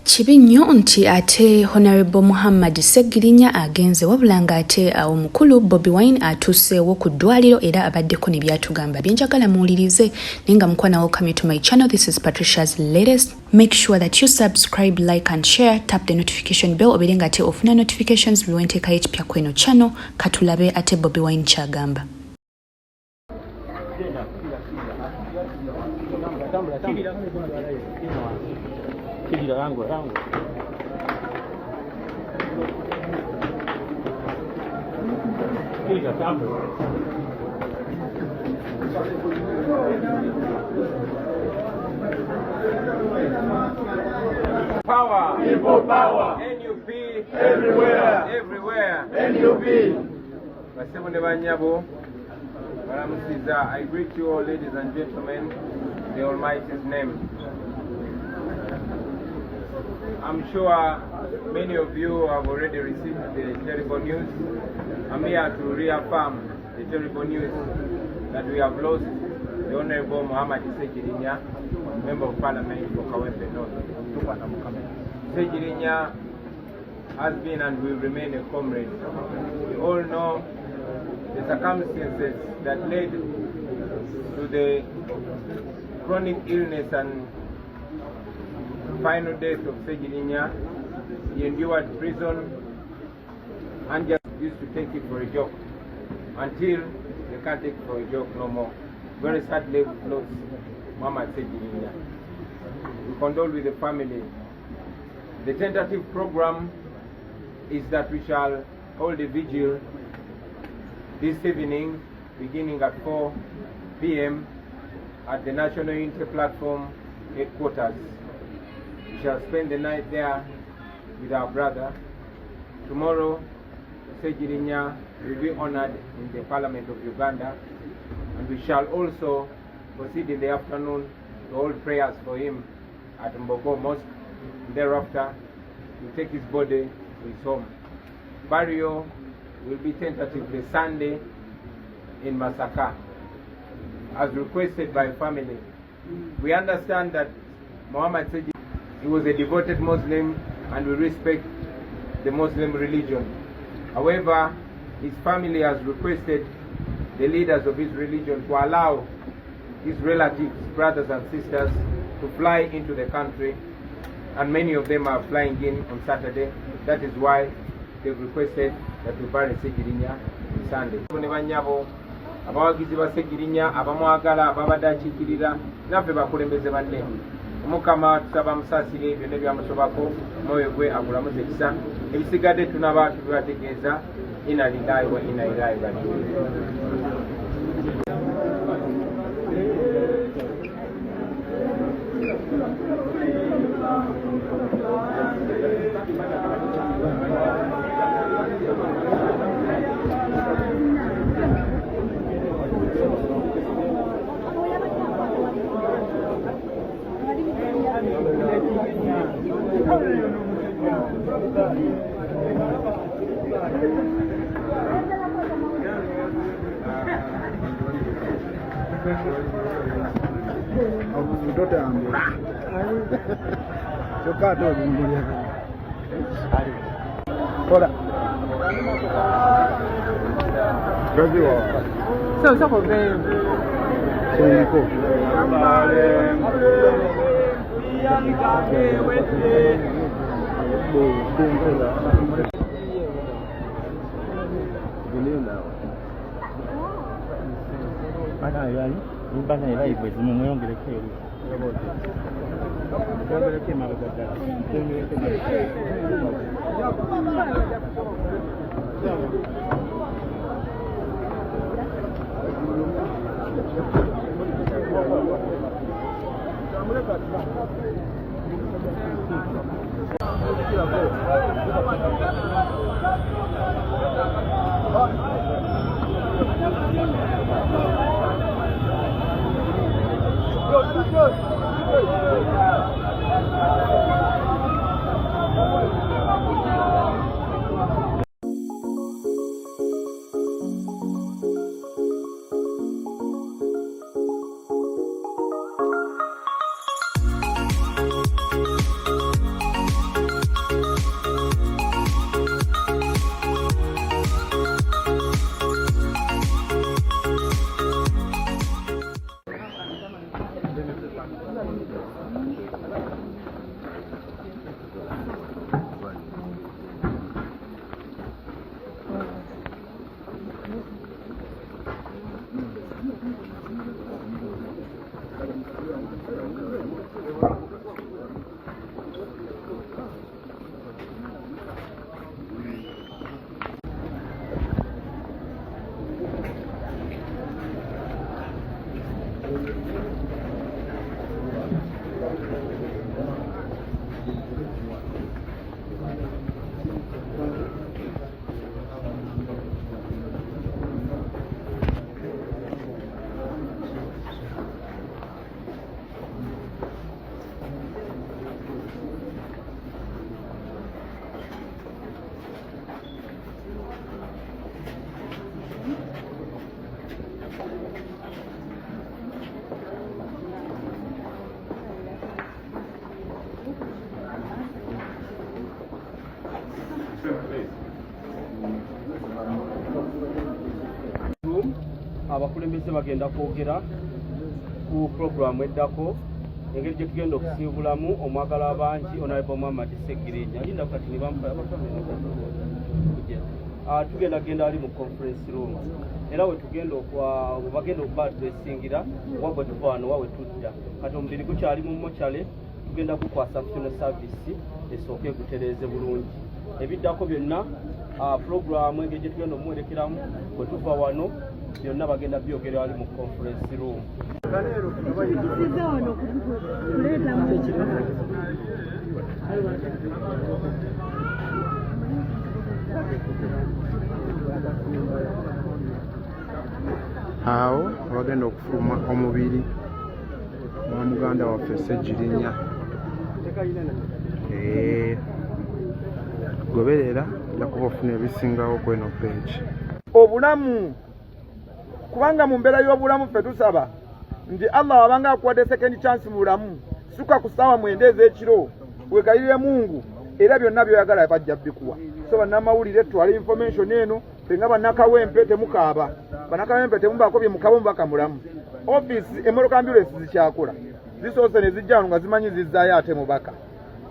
Kibi nnyo nti ate Honorable Muhammad Ssegirinya agenze wabula ng'ate omukulu Bobi Wine atuuseewo ku ddwaliro era abaddeko ne byatugamba byenjagala muwulirize naye nga mukwana welcome to my channel. This is Patricia's latest. Make sure that you subscribe, like and share. Tap the notification bell obere ng'ate ofuna notifications bwe nteekayo ekipya ku eno channel. Katulabe ate Bobi Wine kyagamba. Power, people power, NUP, everywhere, NUP. I greet you all, ladies and gentlemen, in the Almighty's name. I'm sure many of you have already received the terrible news. I'm here to reaffirm the terrible news that we have lost the Honorable Muhammad Ssegirinya, Member of Parliament for Kawempe North. Ssegirinya has been and will remain a comrade. We all know the circumstances that led to the chronic illness and final death of Ssegirinya. He endured prison and just used to take it for a joke until they can't take it for a joke no more. Very sadly we lost Muhammad Ssegirinya. We condole with the family. The tentative program is that we shall hold a vigil this evening beginning at 4 p.m. at the National Unity Platform headquarters. We shall spend the night there with our brother. Tomorrow, Ssegirinya will be honored in the Parliament of Uganda, and we shall also proceed in the afternoon to hold prayers for him at Mbogo Mosque. Thereafter, we take his body to his home. Burial will be tentatively Sunday in Masaka, as requested by family. We understand that Muhammad Ssegirinya, he was a devoted Muslim and we respect the Muslim religion. However, his family has requested the leaders of his religion to allow his relatives, brothers and sisters to fly into the country, and many of them are flying in on Saturday. That is why they've requested that we bury Ssegirinya on Sunday. Abawagizi ba Ssegirinya abamwagala ababadde akiikirira naffe bakulembeze banne Mukama tusaba musaasire byonna byamusobako omwoyo gwe agulamuze ekisa ebisigadde tunaba tubategeeza inna lillahi wa inna ilaihi raji'un. Mtoto wangu. Choka tu mmoja. Bora. Kazi wao. Sasa kwa vile Siko. abakulembeze bagenda kwogera ku programu eddako engeri gye tugenda okusiibulamu omwagala abangi Honorable Muhammad Ssegirinya linda kati ne bamupa tugenda genda ali mu conference room era we tugenda bagenda okuba twesingira wabwe tuva wano wawe tudda kati omubiri gukyali mu mochale tugenda kukwasa funeral service esooke gutereeze bulungi ebiddako byonna programu engeri gye tugenda omwerekeramu bwe tuva wano byonna bagenda byogera ali mu conference room. Awo bagenda okufuluma omubiri wa muganda waffe Ssegirinya. Goberera jakuba ofuna ebisingawo kweno page. Obulamu kubanga mu mbeera y'obulamu ffe tusaba nti Allah abanga akuwadde second chance mu bulamu suka ku ssaawa 9 ez'ekiro weegayirire Mungu era byonna byoyagala bajja bikuwa. So bannamawulire twale information eno nga bannakawempe temukaaba bannakawempe temubaako bye mukabo mubaka mulamu office emmotoka ambulance zikyakola zisoose ne zijja nga zimanyi zizzaayo ate mubaka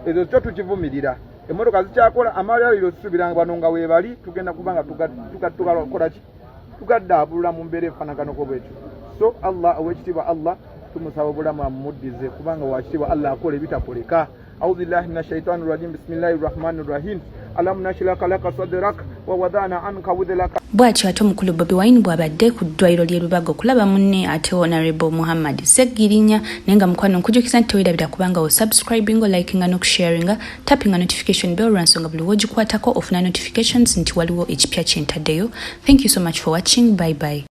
ezo kyo tukivumirira emmotoka zikyakola amalwaliro tusubiranga bano nga weebali tugenda kubanga tugakola ki tugaddaabulula mu mbeera efaanagano bwetyo. So Allah owekitiibwa Allah tumusaba obulamu amuddize kubanga wakitiibwa Allah akola ebitakoleka. أعوذ بالله من الشيطان الرجيم بسم الله الرحمن الرحيم ألم نشرح لك صدرك ووضعنا عنك وزرك. Bw'atyo ate omukulu Bobi Wine bw'abadde ku ddwaliro ly'e Lubaga okulaba munne ate Honorable Muhammad Ssegirinya naye nga mukwano nkujjukisa nti teweerabira kubanga osubscribinga olikinga n'okusharinga tappinga notification bell lwansonga buli lw'ogikwatako ofuna notifications nti waliwo ekipya kye ntaddeyo. Thank you so much for watching. Bye bye.